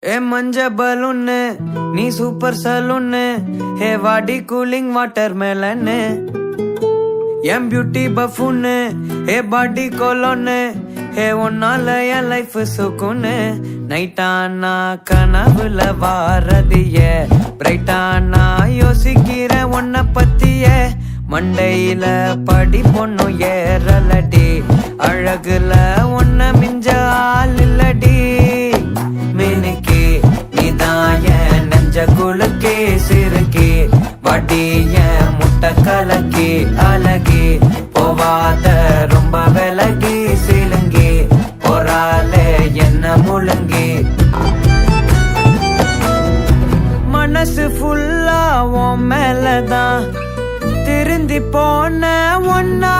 ஏ மஞ்ச பலூன்னு நீ சூப்பர் சலூன்னு ஹே வாடி கூலிங் வாட்டர் மேலன்னு என் பியூட்டி பஃபுன்னு ஹே பாடி கோலோன்னு ஹே ஒன்னால என் லைஃப் சுக்குன்னு நைட்டானா கனவுல வாரதிய பிரைட்டானா யோசிக்கிற உன்னை பத்திய மண்டையில படி பொண்ணு ஏறலடி அழகுல உன்னை மிஞ்ச ஆள் இல்லடி மினுக்கி நீதான் என் நெஞ்ச குலுக்கி சிறுக்கி வடிய முட்டை கலக்கி அழகி போவாத ரொம்ப விலகி சிலுங்கி போறாலே என்ன முழுங்கி மனசு ஃபுல்லா உன் மேலதான் திருந்தி போன ஒன்னா